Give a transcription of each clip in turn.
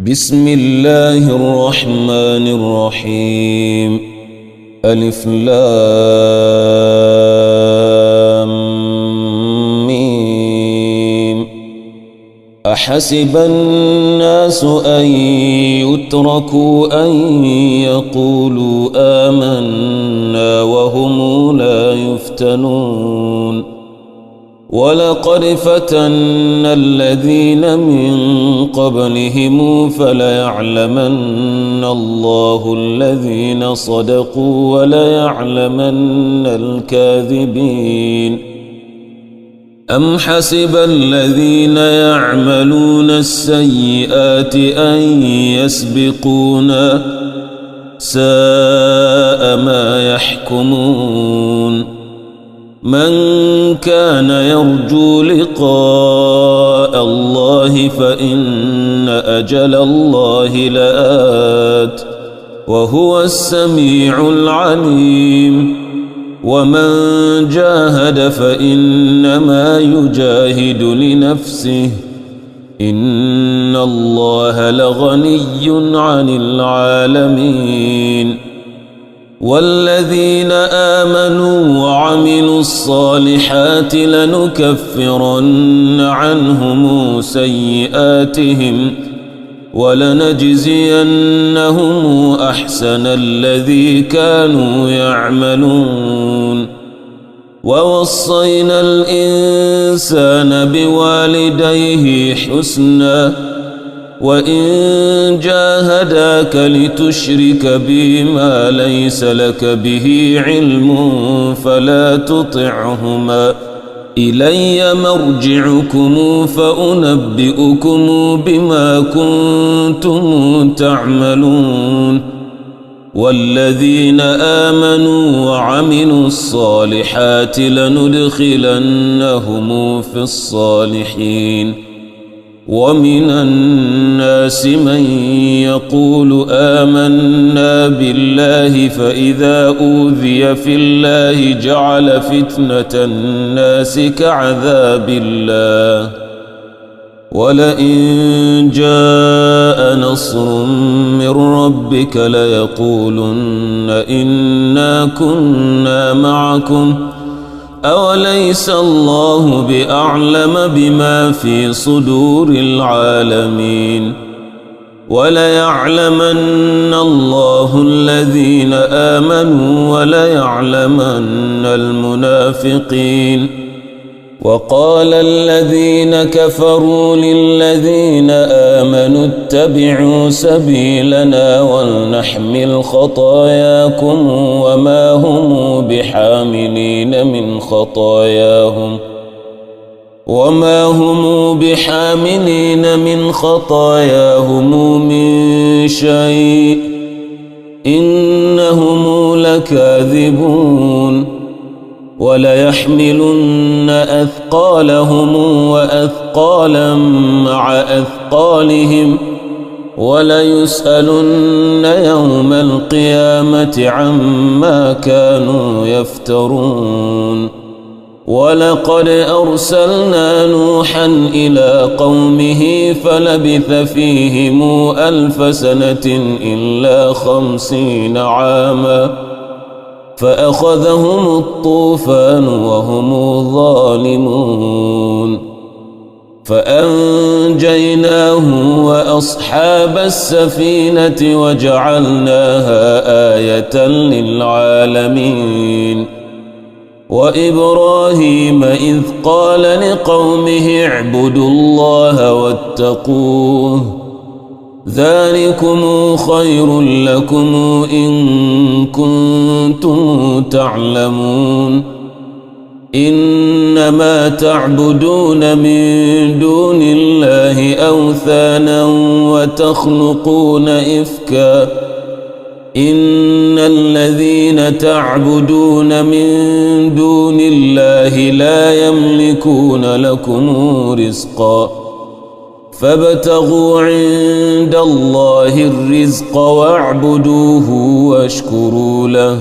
بسم الله الرحمن الرحيم. ألف لام ميم. أحسب الناس أن يتركوا أن يقولوا آمنا وهم لا يفتنون. ولقد فتنا الذين من قبلهم فليعلمن الله الذين صدقوا وليعلمن الكاذبين. أم حسب الذين يعملون السيئات أن يسبقونا ساء ما يحكمون. من كان يرجو لقاء الله فإن أجل الله لآت وهو السميع العليم. ومن جاهد فإنما يجاهد لنفسه إن الله لغني عن العالمين. والذين آمنوا وعملوا الصالحات لنكفرن عنهم سيئاتهم ولنجزينهم أحسن الذي كانوا يعملون. ووصينا الإنسان بوالديه حسنا وإن جاهداك لتشرك بي ما ليس لك به علم فلا تطعهما إلي مرجعكم فأنبئكم بما كنتم تعملون. والذين آمنوا وعملوا الصالحات لندخلنهم في الصالحين. ومن الناس من يقول آمنا بالله فإذا أوذي في الله جعل فتنة الناس كعذاب الله ولئن جاء نصر من ربك ليقولن إنا كنا معكم أوليس الله بأعلم بما في صدور العالمين. وليعلمن الله الذين آمنوا وليعلمن المنافقين. وقال الذين كفروا للذين آمنوا اتبعوا سبيلنا ولنحمل خطاياكم وما هم بحاملين من خطاياهم من شيء إنهم لكاذبون. وليحملن أثقالهم وأثقالا مع أثقالهم وليسألن يوم القيامة عما كانوا يفترون. ولقد أرسلنا نوحا إلى قومه فلبث فيهم 1000 سنة إلا 50 عاما فأخذهم الطوفان وهم ظالمون. فأنجيناه وأصحاب السفينة وجعلناها آية للعالمين. وإبراهيم إذ قال لقومه اعبدوا الله واتقوه ذلكم خير لكم إن كنتم تعلمون. إنما تعبدون من دون الله أوثانا وتخلقون إفكا إن الذين تعبدون من دون الله لا يملكون لكم رزقا فابتغوا عند الله الرزق واعبدوه واشكروا له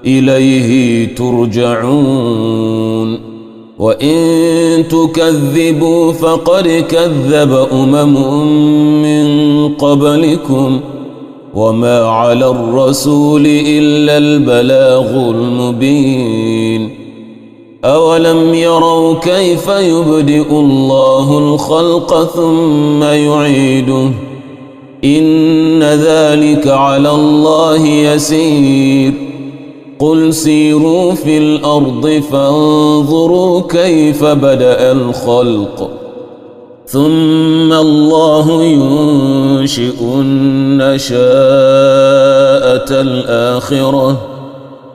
إليه ترجعون. وإن تكذبوا فقد كذب أمم من قبلكم وما على الرسول إلا البلاغ المبين أولم يروا كيف يبدئ الله الخلق ثم يعيده إن ذلك على الله يسير قل سيروا في الأرض فانظروا كيف بدأ الخلق ثم الله ينشئ النشاءة الآخرة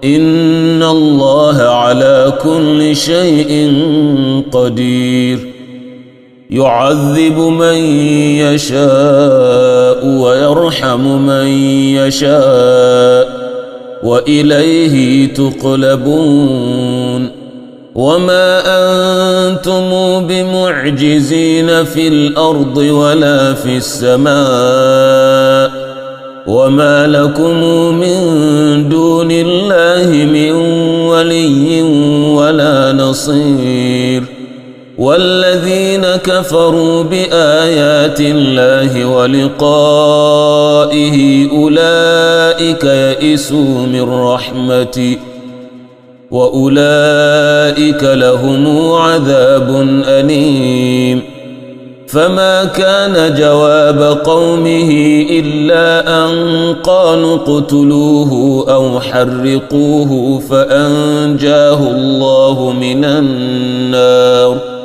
إن الله على كل شيء قدير يعذب من يشاء ويرحم من يشاء وإليه تقلبون وما أنتم بمعجزين في الأرض ولا في السماء وما لكم من دون الله من ولي ولا نصير والذين كفروا بآيات الله ولقائه أولئك يئسوا من رحمتي وأولئك لهم عذاب أليم فما كان جواب قومه إلا أن قالوا اقتلوه أو حرقوه فأنجاه الله من النار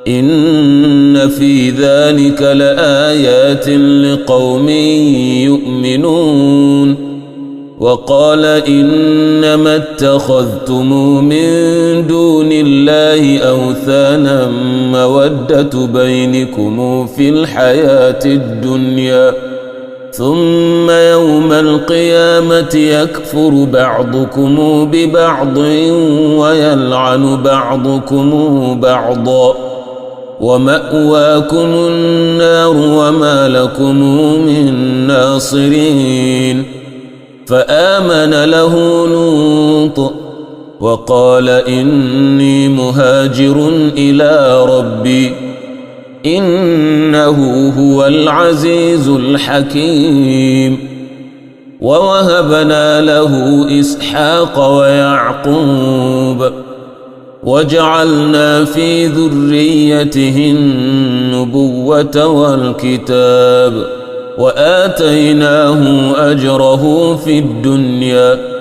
إن في ذلك لآيات لقوم يؤمنون وقال إنما اتخذتم من دون الله أوثانا مودة بينكم في الحياة الدنيا ثم يوم القيامة يكفر بعضكم ببعض ويلعن بعضكم بعضا ومأواكم النار وما لكم من ناصرين فآمن له لوط وقال إني مهاجر إلى ربي إنه هو العزيز الحكيم ووهبنا له إسحاق ويعقوب وجعلنا في ذريته النبوة والكتاب وآتيناه أجره في الدنيا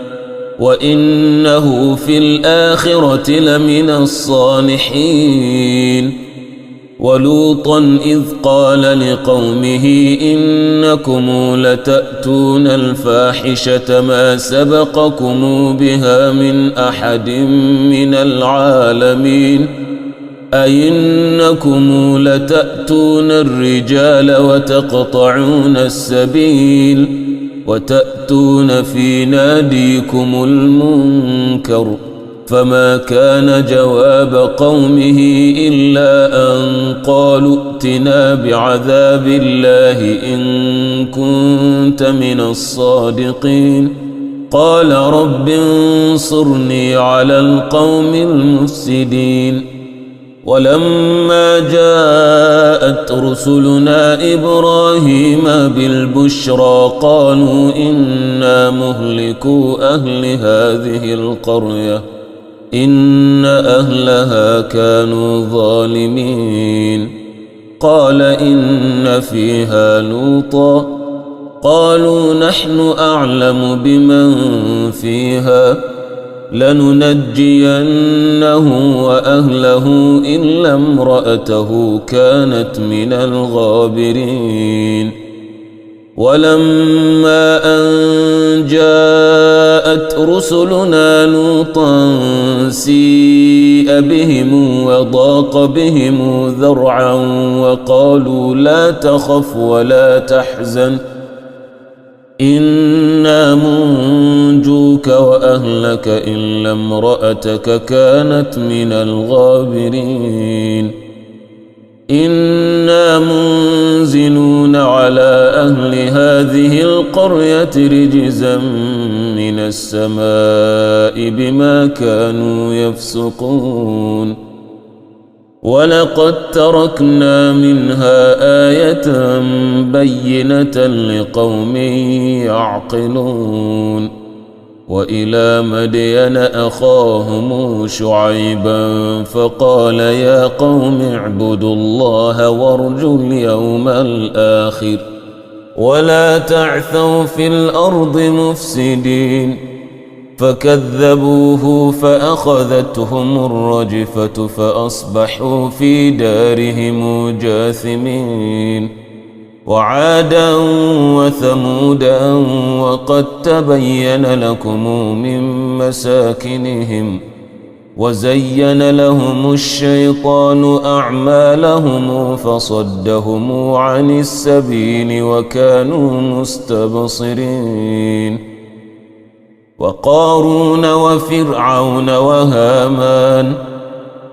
وإنه في الآخرة لمن الصالحين ولوطا إذ قال لقومه إنكم لتأتون الفاحشة ما سبقكم بها من أحد من العالمين أئنكم لتأتون الرجال وتقطعون السبيل وتأتون في ناديكم المنكر فما كان جواب قومه إلا أن قالوا ائتنا بعذاب الله إن كنت من الصادقين قال رب انصرني على القوم المفسدين ولما جاءت رسلنا إبراهيم بالبشرى قالوا إنا مهلكو أهل هذه القرية إن أهلها كانوا ظالمين قال إن فيها لوطا قالوا نحن أعلم بمن فيها لننجينه وأهله إلا امرأته كانت من الغابرين ولما أن جاءت رسلنا لوطا سيء بهم وضاق بهم ذرعا وقالوا لا تخف ولا تحزن إنا منجوك وأهلك إلا امرأتك كانت من الغابرين إنا منزلون على أهل هذه القرية رجزا من السماء بما كانوا يفسقون ولقد تركنا منها آية بينة لقوم يعقلون وإلى مدين أخاهم شعيبا فقال يا قوم اعبدوا الله وارجوا اليوم الآخر ولا تعثوا في الأرض مفسدين فكذبوه فأخذتهم الرجفة فأصبحوا في دارهم جاثمين وعادا وثمودا وقد تبين لكم من مساكنهم وزين لهم الشيطان أعمالهم فصدهم عن السبيل وكانوا مستبصرين وقارون وفرعون وهامان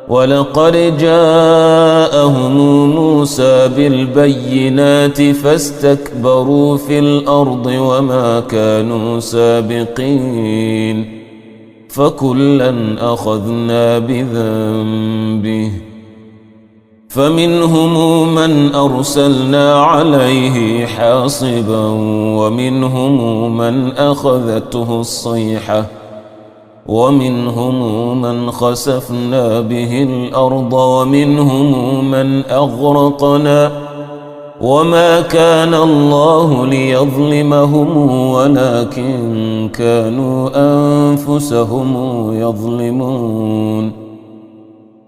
ولقد جاءهم موسى بالبينات فاستكبروا في الأرض وما كانوا سابقين فكلا أخذنا بذنبه فمنهم من أرسلنا عليه حاصبا ومنهم من أخذته الصيحة ومنهم من خسفنا به الأرض ومنهم من أغرقنا وما كان الله ليظلمهم ولكن كانوا أنفسهم يظلمون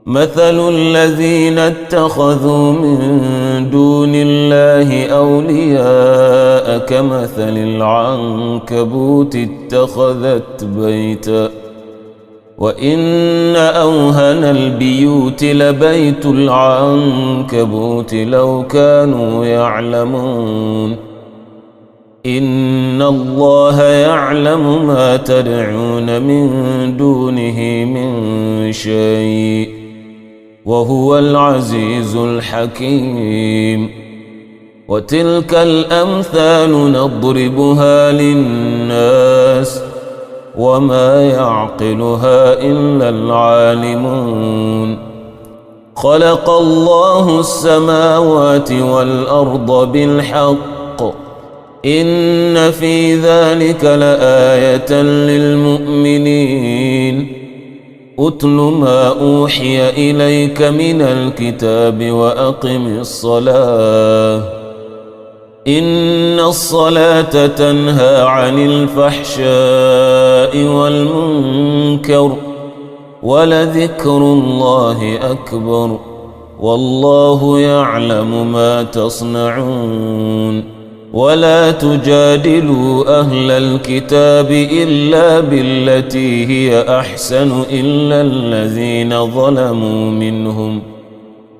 مثل الذين اتخذوا من دون الله أولياء كمثل العنكبوت اتخذت بيتا وإن أوهن البيوت لبيت العنكبوت لو كانوا يعلمون إن الله يعلم ما تدعون من دونه من شيء وهو العزيز الحكيم وتلك الأمثال نضربها للناس وما يعقلها إلا العالمون خلق الله السماوات والأرض بالحق إن في ذلك لآية للمؤمنين أتل ما أوحي إليك من الكتاب وأقم الصلاة إن الصلاة تنهى عن الفحشاء والمنكر ولذكر الله أكبر والله يعلم ما تصنعون ولا تجادلوا أهل الكتاب إلا بالتي هي أحسن إلا الذين ظلموا منهم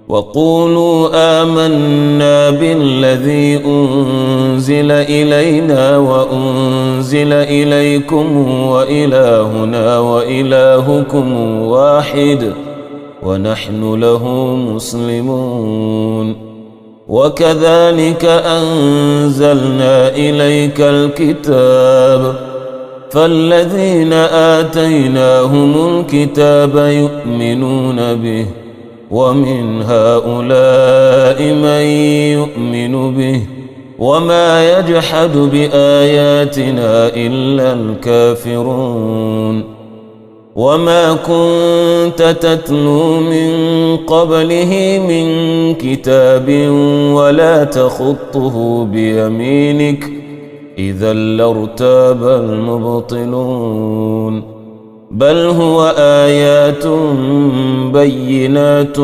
وقولوا آمنا بالذي أنزل إلينا وأنزل إليكم وإلهنا وإلهكم واحد ونحن له مسلمون وكذلك أنزلنا إليك الكتاب فالذين آتيناهم الكتاب يؤمنون به ومن هؤلاء من يؤمن به وما يجحد بآياتنا إلا الكافرون وما كنت تتلو من قبله من كتاب ولا تخطه بيمينك إذا لارتاب المبطلون بل هو آيات بينات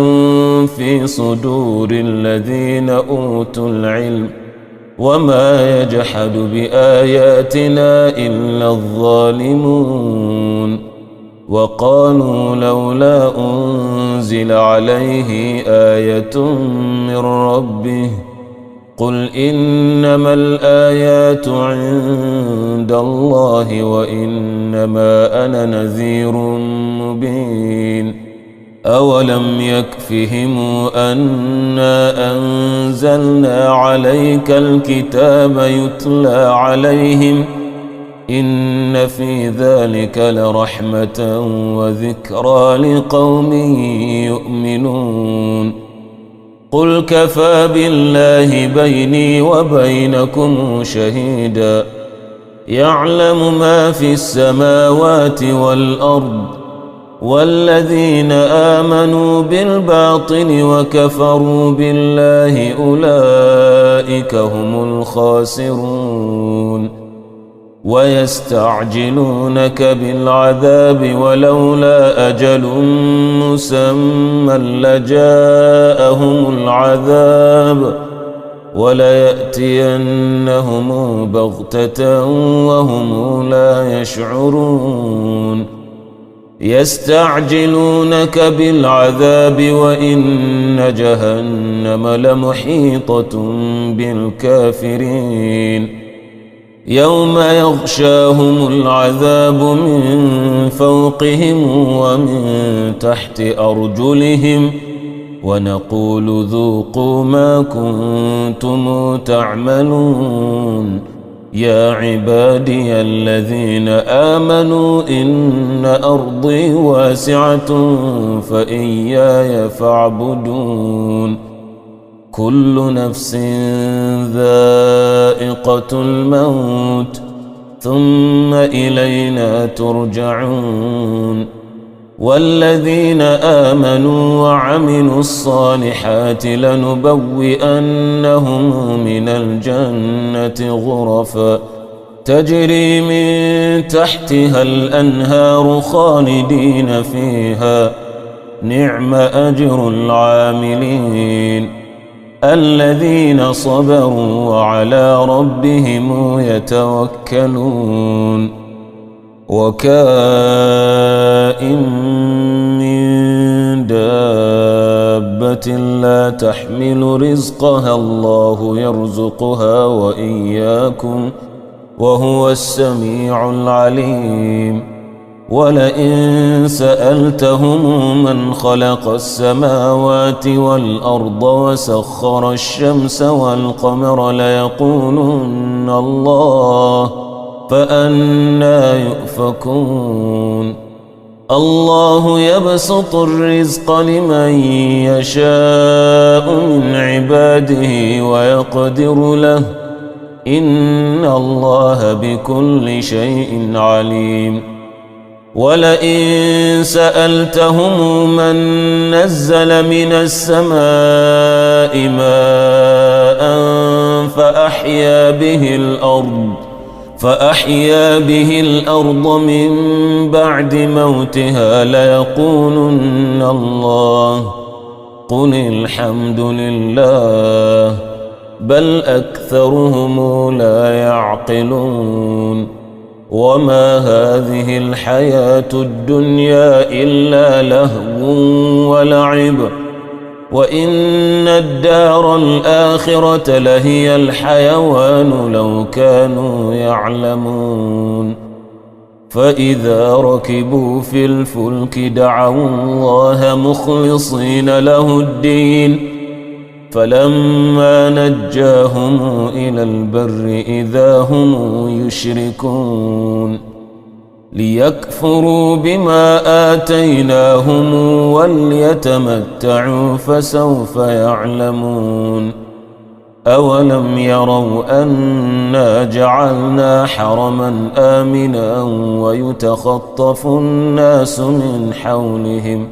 في صدور الذين أوتوا العلم وما يجحد بآياتنا إلا الظالمون وقالوا لولا أنزل عليه آية من ربه قل إنما الآيات عند الله وإنما أنا نذير مبين أولم يكفهم أنا أنزلنا عليك الكتاب يتلى عليهم إن في ذلك لرحمة وذكرى لقوم يؤمنون قل كفى بالله بيني وبينكم شهيدا يعلم ما في السماوات والأرض والذين آمنوا بالباطل وكفروا بالله أولئك هم الخاسرون ويستعجلونك بالعذاب ولولا أجل مسمى لجاءهم العذاب وليأتينهم بغتة وهم لا يشعرون يستعجلونك بالعذاب وإن جهنم لمحيطة بالكافرين يوم يغشاهم العذاب من فوقهم ومن تحت أرجلهم ونقول ذوقوا ما كنتم تعملون يا عبادي الذين آمنوا إن أرضي واسعة فإياي فاعبدون كل نفس ذائقة الموت ثم إلينا ترجعون والذين آمنوا وعملوا الصالحات لنبوئنهم من الجنة غرفا تجري من تحتها الأنهار خالدين فيها نعم أجر العاملين الذين صبروا وعلى ربهم يتوكلون وكائن من دابة لا تحمل رزقها الله يرزقها وإياكم وهو السميع العليم ولئن سألتهم من خلق السماوات والأرض وسخر الشمس والقمر ليقولن الله فأنى يؤفكون الله يبسط الرزق لمن يشاء من عباده ويقدر له إن الله بكل شيء عليم ولئن سألتهم من نزل من السماء ماء فأحيا به الأرض من بعد موتها ليقولن الله قل الحمد لله بل أكثرهم لا يعقلون وما هذه الحياة الدنيا إلا لهو ولعب وإن الدار الآخرة لهي الحيوان لو كانوا يعلمون فإذا ركبوا في الفلك دعوا الله مخلصين له الدين فلما نجاهم إلى البر إذا هم يشركون ليكفروا بما آتيناهم وليتمتعوا فسوف يعلمون أولم يروا أنا جعلنا حرما آمنا ويتخطف الناس من حولهم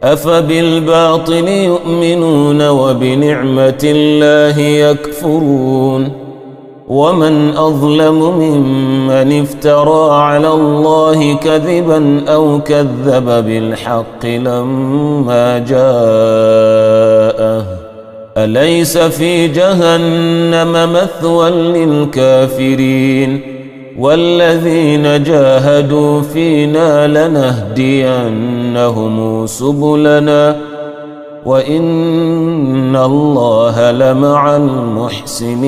أفبالباطل يؤمنون وبنعمة الله يكفرون ومن أظلم ممن افترى على الله كذبا أو كذب بالحق لما جاءه أليس في جهنم مثوى للكافرين والذين جاهدوا فينا لنهدينهم سبلنا وإن الله لمع المحسنين